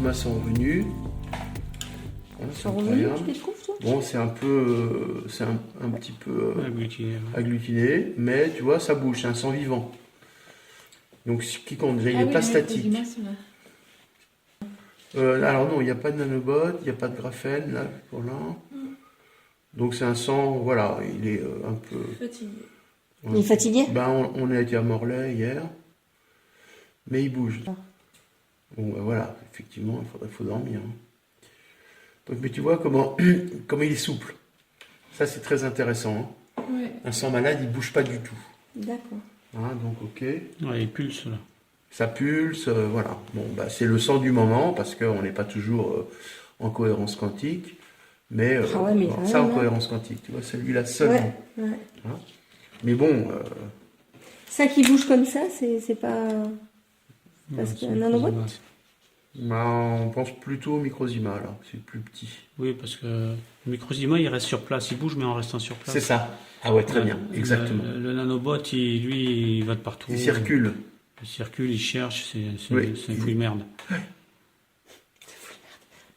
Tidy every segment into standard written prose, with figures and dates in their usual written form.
microzymas sont revenus. Voilà, c'est incroyable. Tu les trouves, toi? Bon, c'est un peu, c'est un petit peu Agglutiné. agglutiné, mais tu vois, ça bouge, c'est un sang vivant. Donc, ce qui compte, déjà, il n'est pas statique. Alors non, il n'y a pas de nanobot, il n'y a pas de graphène, là, pour là. Donc, c'est un sang, voilà, il est un peu... Fatigué. Ouais. Il est fatigué? Ben, on a été à Morlaix hier, mais il bouge. Bon, ben voilà, effectivement, il faut dormir. Hein. Donc, mais tu vois comment il est souple. Ça, c'est très intéressant. Hein. Ouais. Un sang malade, il bouge pas du tout. D'accord. Hein, donc, ok. Ouais, il pulse là. Ça pulse, voilà. Bon, bah, c'est le sang du moment, parce qu'on n'est pas toujours en cohérence quantique. Mais, Ah ouais, mais ça, en même, cohérence quantique, tu vois, celui-là seul. Ouais, ouais. Hein. Mais bon... Ça qui bouge comme ça, c'est pas... Parce Ouais, qu'il y c'est a un nanobot? microzymas. bah, on pense plutôt au microzyma, là. C'est plus petit. Oui, parce que le microzyma, il reste sur place. Il bouge, mais en restant sur place. C'est ça. Ah ouais, très bien. Exactement. Le nanobot, lui, il va de partout. Il circule. Il circule, il cherche, c'est Oui. un fouille merde. Ah,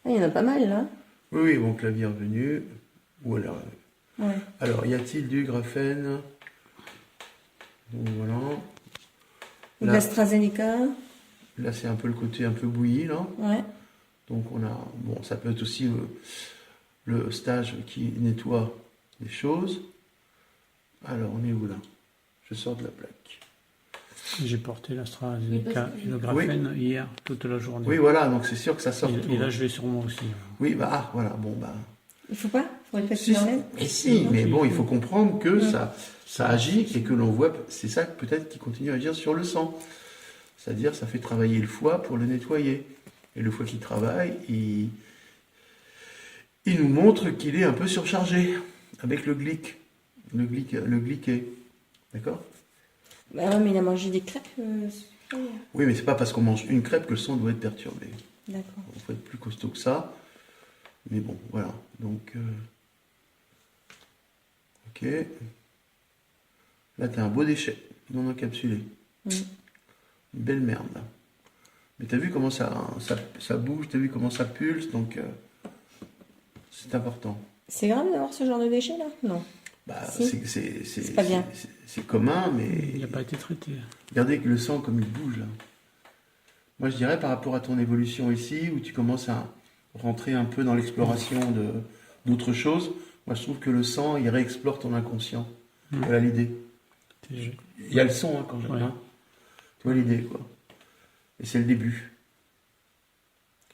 il y en a pas mal, là. Oui, oui, mon clavier est revenu. Ou alors... Ouais. Alors, y a-t-il du graphène? Donc, voilà. De Là, l'AstraZeneca. là c'est un peu le côté un peu bouilli, là. Ouais. Donc, on a... Bon, ça peut être aussi le stage qui nettoie les choses. Alors, on est où, là? Je sors de la plaque. J'ai porté l'AstraZeneca et le graphène hier, toute la journée. Oui, voilà, donc c'est sûr que ça sort tout. Et là, je vais sur moi aussi. Oui, bah, ah, voilà, bon, bah... Il faut pas? Faudrait pas Si, qu'il enlève? mais si, mais bon, il faut comprendre que ça agit et que l'on voit, c'est ça peut-être qui continue à agir sur le sang. C'est-à-dire, ça fait travailler le foie pour le nettoyer. Et le foie qui travaille, il nous montre qu'il est un peu surchargé avec le glyqué. D'accord? Bah ouais, mais il a mangé des crêpes. Oui, mais c'est pas parce qu'on mange une crêpe que le sang doit être perturbé. D'accord. Il faut être plus costaud que ça. Mais bon, voilà. Donc, ok. Là, tu as un beau déchet non encapsulé. Une belle merde, là. Mais tu as vu comment ça bouge, tu as vu comment ça pulse, donc c'est important. C'est grave d'avoir ce genre de déchets, là? Non. Bah, Si. c'est pas bien. C'est commun, mais Il n'a pas été traité. regardez que le sang, comme il bouge, là. Moi, je dirais par rapport à ton évolution ici, où tu commences à rentrer un peu dans l'exploration d'autres choses, moi, je trouve que le sang, il réexplore ton inconscient. Voilà l'idée. Il y a le son, hein, quand je... Ouais. Hein. Tu vois l'idée, quoi. Et c'est le début.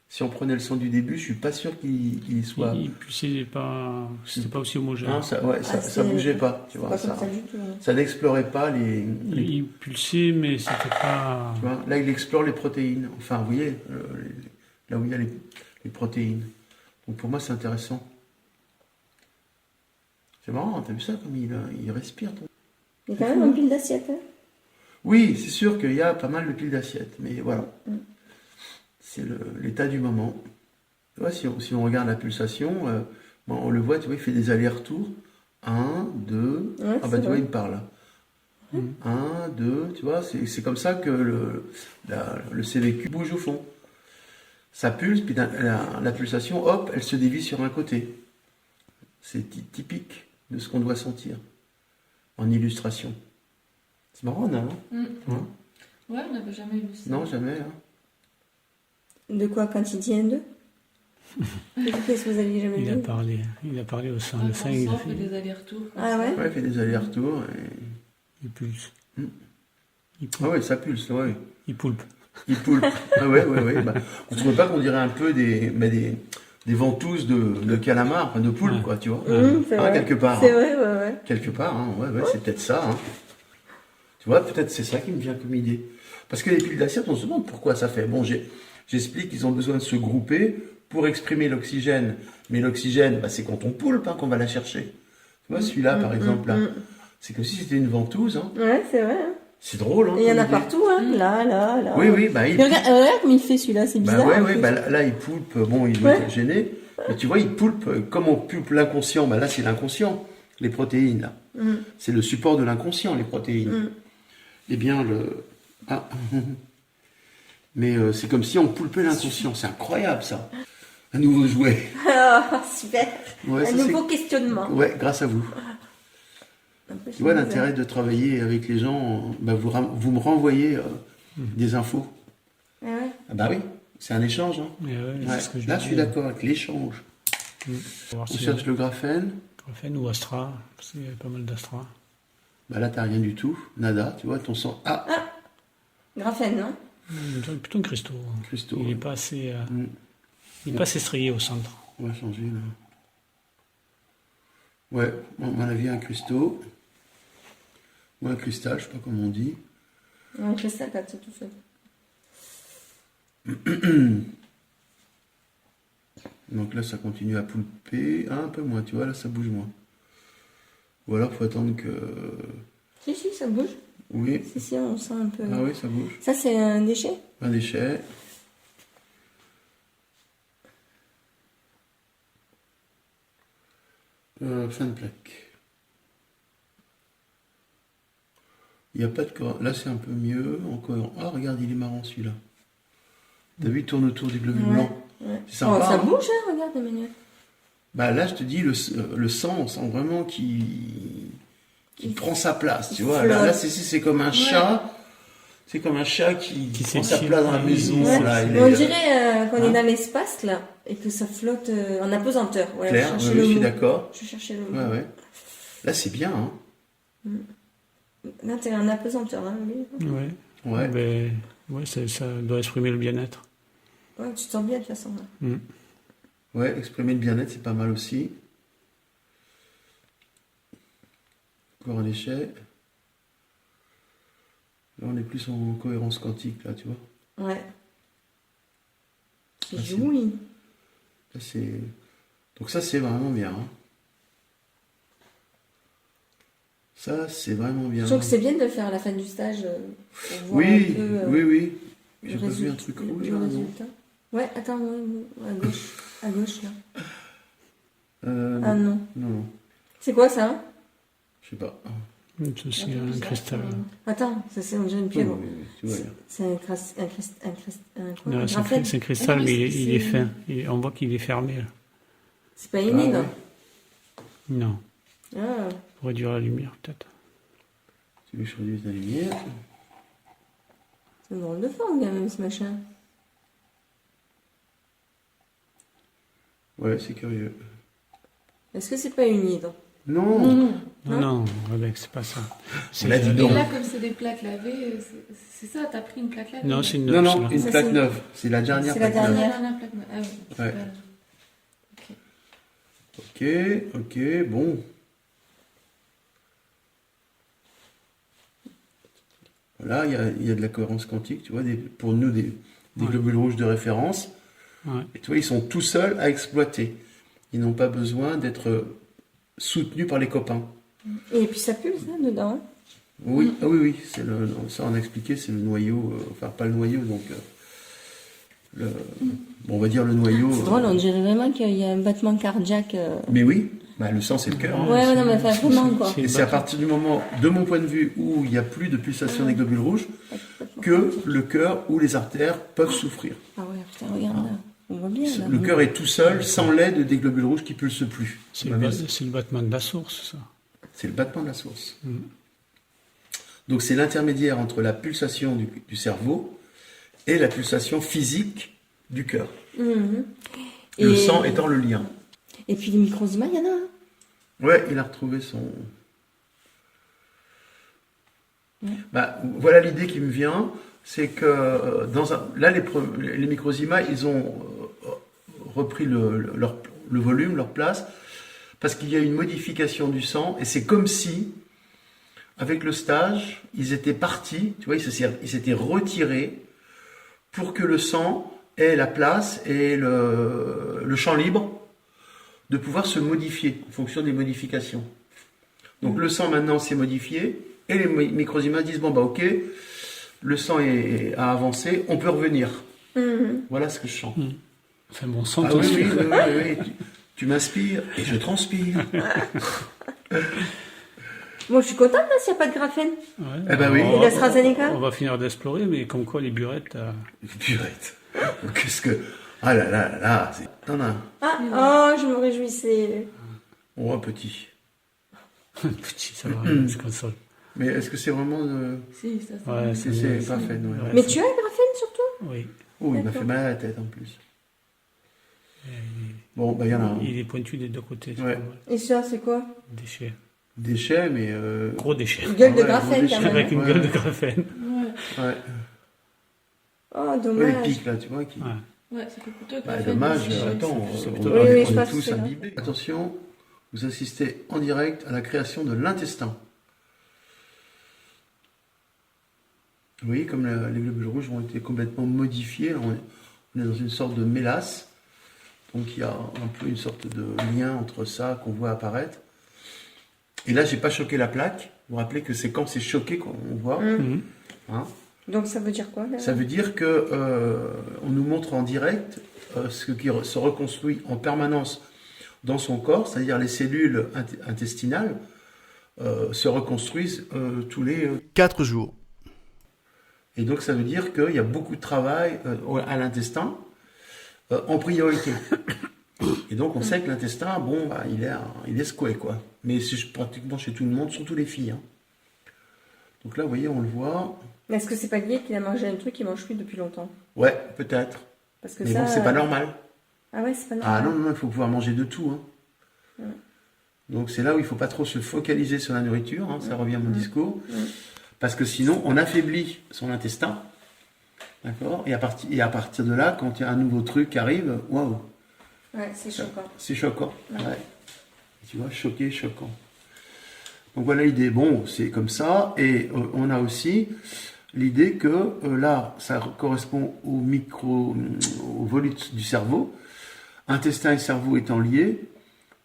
Si on prenait le son du début, je suis pas sûr qu'il soit... C'était pas aussi homogène. Hein, ça bougeait pas, tu vois. Pas comme ça du tout. Hein. Ça n'explorait pas les... Il pulsait, mais c'était pas... Tu vois, là, il explore les protéines. Enfin, vous voyez, là où il y a les protéines. Donc pour moi, c'est intéressant. C'est marrant, t'as vu ça, comme il respire. Il y a quand même un pile d'assiette. Hein. Oui, c'est sûr qu'il y a pas mal de piles d'assiettes, mais voilà. C'est l'état du moment. Tu vois, si on regarde la pulsation, bon, on le voit, tu vois, il fait des allers-retours. 1, 2, Ouais, ah bah tu vrai. vois, il me parle là. 1, 2, tu vois, c'est comme ça que le CVQ bouge au fond. Ça pulse, puis la pulsation, hop, elle se dévie sur un côté. C'est typique de ce qu'on doit sentir en illustration. C'est marrant, non? Hein? Ouais, on n'avait jamais vu ça. Non, jamais. Hein. De quoi quand il dit un 2? Qu'est-ce que vous aviez jamais Il a vu? parlé au sein. Ah, Le sein, le il sang fait, fait des allers-retours. comme Ah ça. ouais? Ouais, il fait des allers-retours. il pulse. Mm. Il Ah poulpe. ouais, ça pulse, ouais. Il poulpe. Il poulpe. Ah ouais. Bah, vous trouvez pas qu'on dirait un peu des ventouses de calamar, enfin de poulpe, Ouais. quoi, tu vois? C'est Hein, vrai. quelque part. C'est Hein. vrai, ouais. Quelque part, hein. Ouais, c'est peut-être ça. Hein. Tu vois, peut-être c'est ça qui me vient comme idée. Parce que les piles d'assiette, on se demande pourquoi ça fait. Bon, j'explique qu'ils ont besoin de se grouper pour exprimer l'oxygène. Mais l'oxygène, bah, c'est quand on poulpe qu'on va la chercher. Tu vois, celui-là, par exemple, là, c'est comme si c'était une ventouse. Hein. Ouais, c'est vrai. Hein. C'est drôle. Hein, Et il y en comme a idée. partout, hein. Là. Oui, bah, Mais regarde comme il fait celui-là, c'est bizarre. Bah en ouais, plus. bah là, il poulpe, bon, il doit être gêné. Mais tu vois, il poulpe, comme on pulpe l'inconscient, bah là, c'est l'inconscient, les protéines, là. C'est le support de l'inconscient, les protéines. Eh bien, Mais c'est comme si on poulpait l'inconscient. C'est incroyable, ça. Un nouveau jouet. Ah, super. Ouais, Un ça, nouveau questionnement. Ouais, grâce à vous. Un peu Tu vois, bizarre. l'intérêt de travailler avec les gens, bah, vous me renvoyez des infos. Ah ouais. Ah bah oui, c'est un échange. Hein. Mais ouais, Ouais. c'est ce que Là, je suis disais. d'accord avec l'échange. Faut voir On si cherche le graphène. graphène ou Astra, parce qu'il y a pas mal d'Astra. Bah là, t'as rien du tout. Nada, tu vois, ton sang. Ah, Graphène, non? Plutôt un cristaux. cristaux. Il n'est pas assez, Mm. il est pas assez strié au centre. On va changer là. Ouais, à mon avis, un cristaux. Ou un cristal, je sais pas comment on dit. Un cristal, là, c'est tout seul. Donc là, ça continue à poulper. Ah, un peu moins, tu vois, là, ça bouge moins. Ou alors, faut attendre que. Si, ça bouge. Oui. Si, on sent un peu. Ah oui, ça bouge. Ça, c'est un déchet? Un déchet. Fin de plaque. Il n'y a pas de corps. Là, c'est un peu mieux. Encore. Ah, regarde, il est marrant celui-là. T'as vu, il tourne autour du globule Ouais. blanc. Ouais. C'est sympa, Oh, ça hein. bouge, hein, regarde, Emmanuel. Bah là, je te dis, le sang, on sent vraiment qu'il Il- prend sa place. Tu il vois, flotte. là c'est comme un chat. C'est comme un chat qui prend sa s'étire. place dans la maison. Ouais. Là, il Mais est, on dirait qu'on hein. est dans l'espace, là, et que ça flotte en apesanteur. Voilà, clair. je Oui, cherchais oui, le je suis mot. d'accord. Je cherchais le mot. Ouais, ouais. Là, c'est bien. Hein. Là, t'es en apesanteur, hein, lui. Ouais. Ouais. Ben, ouais, ça doit exprimer le bien-être. Ouais, tu te sens bien, de toute façon. Là. Mm. Ouais, exprimer le bien-être, c'est pas mal aussi. Encore un déchet. Là, on est plus en cohérence quantique, là, tu vois. Ouais. C'est Ah, c'est- joli. Là, c'est... Donc ça, c'est vraiment bien. Hein. Ça, c'est vraiment bien. Je trouve que c'est bien de le faire à la fin du stage pour voir Oui, un peu oui. le J'ai pas vu un résultat. truc le rouge, là, non. résultat. Ouais, attends, ouais, à gauche là. Non. Ah non. Non, C'est quoi ça, hein? je sais pas. C'est aussi un cristal. Attends, ça c'est on dirait une pierre. Oui, oui, tu vois, là. C'est un quoi? Non, Un c'est graphène. un cristal, Ah, mais mais il est c'est- fin. On voit qu'il est fermé. Là. C'est pas une hydre. ouais. Non. Ah, Pour réduire la lumière, peut-être. Tu veux que je réduise la lumière? c'est une drôle de forme quand même ce machin. Ouais, c'est curieux. Est-ce que c'est pas une hydre? Non, Non. Non, Rebecca, c'est pas ça. On l'a dit Et non. là, comme c'est des plaques lavées, c'est ça, t'as pris une plaque lavée? Non, c'est une Non, non, celle-là. une Ça, plaque c'est- neuve. C'est la dernière c'est la plaque neuve. dernière. La dernière plaque neuve. Ah oui. Ouais. Voilà. Ok, bon. Voilà, il y a de la cohérence quantique, tu vois, pour nous, des Ouais. globules rouges de référence. Ouais. Et tu vois, ils sont tout seuls à exploiter. Ils n'ont pas besoin d'être soutenus par les copains. Et puis ça pulse hein, dedans. Hein. Oui, ah oui, oui, ça on a expliqué, c'est le noyau, enfin pas le noyau, donc bon, on va dire le noyau. C'est drôle, on dirait vraiment qu'il y a un battement cardiaque. Mais oui, bah, le sang c'est le cœur. hein. Ouais, non, mais enfin, vraiment quoi. Et c'est à partir du moment, de mon point de vue, où il n'y a plus de pulsation des globules rouges, que le cœur ou les artères peuvent souffrir. Ah ouais, putain, regarde là. On voit bien là. Le cœur est tout seul, sans l'aide des globules rouges qui pulsent plus. C'est le battement de la source, ça. C'est le battement de la source. Mm. Donc c'est l'intermédiaire entre la pulsation du cerveau et la pulsation physique du cœur. Mhm. Le Et- sang étant le lien. Et puis les microzymas, il y en a un. Ouais, il a retrouvé son... Bah, voilà l'idée qui me vient, c'est que là les microzymas, ils ont repris le volume, leur place, parce qu'il y a une modification du sang, et c'est comme si, avec le stage, ils étaient partis, tu vois, ils s'étaient retirés pour que le sang ait la place et le champ libre de pouvoir se modifier en fonction des modifications. Donc le sang maintenant s'est modifié, et les microzymas disent, bon bah ok, le sang a avancé, on peut revenir. Mhm. Voilà ce que je sens. Enfin, bon sang, Ah oui, oui, oui, oui, oui. Tu m'inspires et je transpire. Bon, je suis contente là s'il n'y a pas de graphène. Ouais, Eh ben oui. Et l'AstraZeneca? On va finir d'explorer, mais comme quoi les burettes. Purette. Qu'est-ce que... Ah là là là là. T'en as un. Ah, oh, je me réjouissais. Oh, un petit. Petit, ça va, c'est comme ça. Mais est-ce que c'est vraiment... Si, ça se Ouais, C'est pas fait, non. Ouais, Mais c'est- tu as le graphène sur toi? Oui. Oh, il m'a D'accord. fait mal à la tête en plus. Bon, bah il y en a un. Il est pointu des deux côtés. c'est Ouais. pas mal. Et ça, c'est quoi? Déchets. Déchets, mais... Gros déchets. Une gueule Ah de ouais, graphène gros quand déchet. même. Avec une Ouais. gueule de graphène. Ouais, Ouais. Oh, Ouais, les dommage. pics là, tu vois, qui... Ouais. ouais, c'est plus coûteux. Bah, que le dommage, fait de- attends, c'est on, plutôt- on- Oui, oui, on je est pense que tous c'est imbibés. Attention, vous assistez en direct à la création de l'intestin. Vous voyez, comme les globules rouges ont été complètement modifiés, on est dans une sorte de mélasse. Donc il y a un peu une sorte de lien entre ça qu'on voit apparaître. Et là, j'ai pas choqué la plaque. Vous vous rappelez que c'est quand c'est choqué qu'on voit. Mhm. Hein. Donc ça veut dire quoi là? Ça veut dire que on nous montre en direct ce qui se reconstruit en permanence dans son corps, c'est-à-dire les cellules intestinales se reconstruisent tous les 4 jours. Et donc ça veut dire qu'il y a beaucoup de travail à l'intestin en priorité. Et donc on sait que l'intestin, bon, bah, il est secoué, quoi. Mais c'est pratiquement chez tout le monde, surtout les filles. Hein. Donc là, vous voyez, on le voit. Mais est-ce que c'est pas lié qu'il a mangé un truc qu'il mange plus depuis longtemps? Ouais, peut-être. Parce que Mais ça. bon, c'est pas normal. Ah ouais, c'est pas Ah normal. non, il faut pouvoir manger de tout. Hein. Donc c'est là où il ne faut pas trop se focaliser sur la nourriture, hein, ça revient à mon discours, parce que sinon on affaiblit son intestin, d'accord, et à partir de là, quand il y a un nouveau truc qui arrive, waouh, Ouais, c'est choquant. c'est choquant. Ouais. Tu vois, choqué, choquant. Donc voilà l'idée, bon, c'est comme ça, et on a aussi l'idée que là, ça correspond au volute du cerveau, intestin et cerveau étant liés,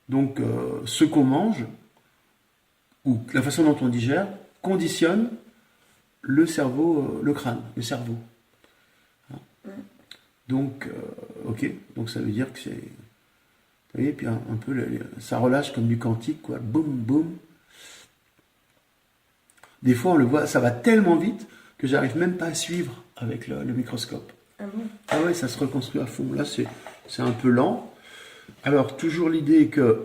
donc ce qu'on mange, ou la façon dont on digère, conditionne le cerveau, le crâne, le cerveau. Hein. Donc, ok, donc ça veut dire que c'est... Vous voyez, puis un peu, ça relâche comme du quantique, quoi, boum, boum. Des fois, on le voit, ça va tellement vite que j'arrive même pas à suivre avec le microscope. Ah bon? Ah ouais, ça se reconstruit à fond. Là, c'est un peu lent. Alors, toujours l'idée que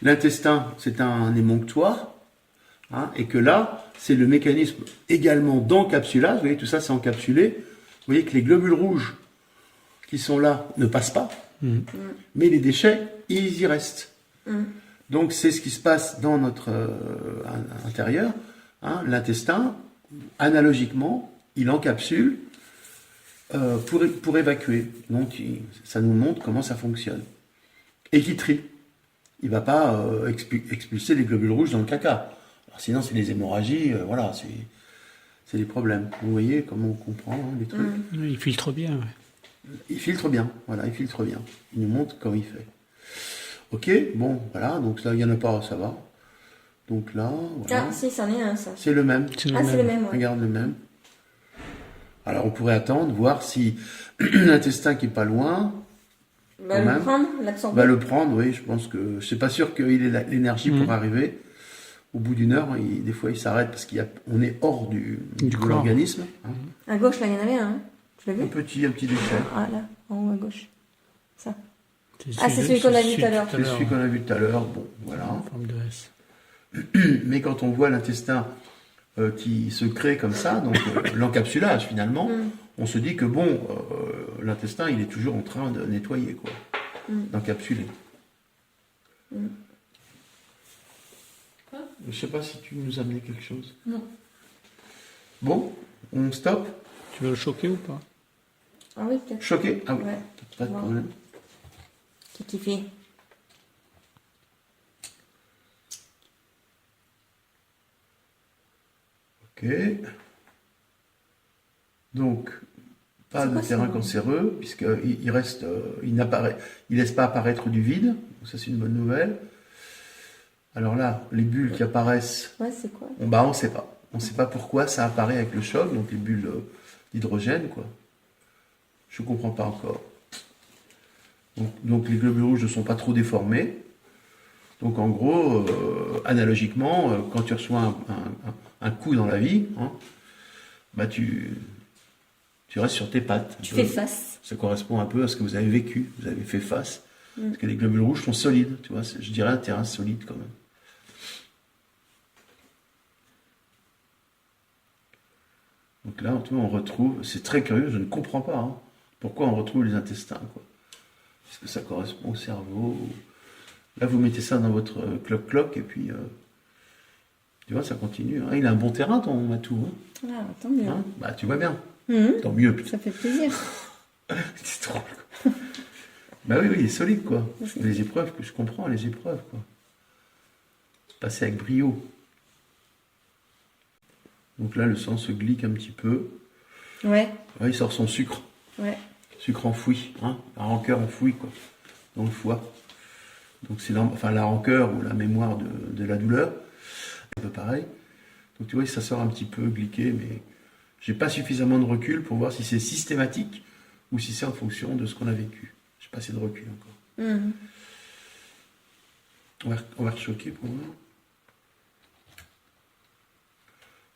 l'intestin, c'est un émonctoire, hein, et que là, c'est le mécanisme également d'encapsulage. Vous voyez, tout ça, c'est encapsulé. Vous voyez que les globules rouges qui sont là ne passent pas, mais les déchets, ils y restent. Donc, c'est ce qui se passe dans notre intérieur. Hein, l'intestin, analogiquement, il encapsule pour évacuer. Donc, ça nous montre comment ça fonctionne. Et qui trie. Il ne va pas expulser les globules rouges dans le caca. Alors, sinon, c'est les hémorragies, voilà, c'est les problèmes. Vous voyez comment on comprend hein, les trucs. Il filtre bien. Ouais. Il filtre bien, voilà, il filtre bien. Il nous montre comment il fait. Ok, bon, voilà, donc là, il n'y en a pas, ça va. Donc là, voilà. Ah, si, c'en est un, ça. C'est le même. Ah, c'est le même, ouais. Regarde le même. Alors on pourrait attendre, voir si l'intestin qui est pas loin Va quand le même. prendre, l'absorber. va le prendre. Oui, je pense que je suis pas sûr qu'il ait l'énergie pour arriver. Au bout d'une heure, des fois il s'arrête parce qu'on est hors de corps. l'organisme. Hein. À gauche, là, il y en avait un. Hein. Tu l'as vu? Un petit déchet. Ah, là, en haut à gauche. Ça. C'est Ah, c'est celui qu'on a vu tout à l'heure. C'est celui qu'on a vu tout à l'heure. Bon, voilà. En forme de S. Mais quand on voit l'intestin qui se crée comme ça, donc l'encapsulage finalement, on se dit que bon, l'intestin il est toujours en train de nettoyer, quoi, d'encapsuler. Quoi? Je sais pas si tu nous amenais quelque chose. Non. Bon, on stoppe. Tu veux le choquer ou pas? Ah oui, peut-être. Choqué? Ah oui, Ouais. pas de Bon. problème. Qu'est-ce qu'il fait? Ok. Donc, pas C'est de quoi terrain ça? cancéreux, puisqu'il reste, il laisse pas apparaître du vide, donc ça c'est une bonne nouvelle. Alors là, les bulles qui apparaissent, Ouais, c'est quoi? on ne sait pas. On ne sait pas pourquoi ça apparaît avec le choc, donc les bulles d'hydrogène, quoi. Je ne comprends pas encore. Donc les globules rouges ne sont pas trop déformés. Donc en gros, analogiquement, quand tu reçois un coup dans la vie, hein, bah tu restes sur tes pattes. Tu fais face. Ça correspond un peu à ce que vous avez vécu, vous avez fait face. Parce que les globules rouges sont solides, tu vois, je dirais un terrain solide quand même. Donc là, tu vois, on retrouve, c'est très curieux, je ne comprends pas hein, pourquoi on retrouve les intestins, quoi. Est-ce que ça correspond au cerveau? Là, vous mettez ça dans votre cloc-cloc et puis, tu vois, ça continue. Hein. Il a un bon terrain, ton matou. Hein. Ah, tant mieux. Hein, bah, tu vois bien. Mhm. Tant mieux, putain. Ça fait plaisir. C'est drôle, quoi. Bah oui, il est solide, quoi. Les épreuves, que je comprends, les épreuves, quoi. Passer avec brio. Donc là, le sang se glique un petit peu. Ouais. Ouais, il sort son sucre. Ouais. Sucre enfoui, hein. La rancœur enfouie, quoi. Dans le foie. Donc c'est la rancœur ou la mémoire de la douleur. Un peu pareil. Donc tu vois, ça sort un petit peu gliqué, mais j'ai pas suffisamment de recul pour voir si c'est systématique ou si c'est en fonction de ce qu'on a vécu. J'ai pas assez de recul encore. Mhm. On va rechoquer pour voir.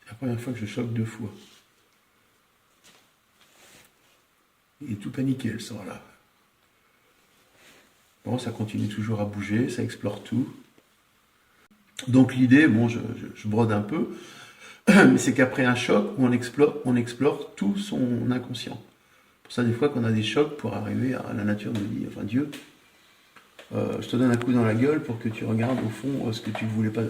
C'est la première fois que je choque 2 fois. Il est tout paniqué, le sang là. Bon, ça continue toujours à bouger, ça explore tout. Donc l'idée, bon, je brode un peu, mais c'est qu'après un choc, on explore tout son inconscient. Pour ça, des fois, qu'on a des chocs pour arriver à la nature de vie, enfin Dieu. Je te donne un coup dans la gueule pour que tu regardes au fond ce que tu voulais pas,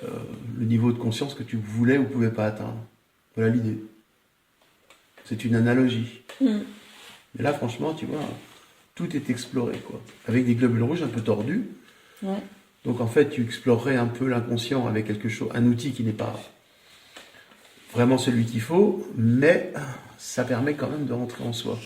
le niveau de conscience que tu voulais ou pouvais pas atteindre. Voilà l'idée. C'est une analogie. Mhm. Mais là, franchement, tu vois, tout est exploré, quoi. Avec des globules rouges un peu tordus. Ouais. Donc en fait, tu explorerais un peu l'inconscient avec quelque chose, un outil qui n'est pas vraiment celui qu'il faut, mais ça permet quand même de rentrer en soi.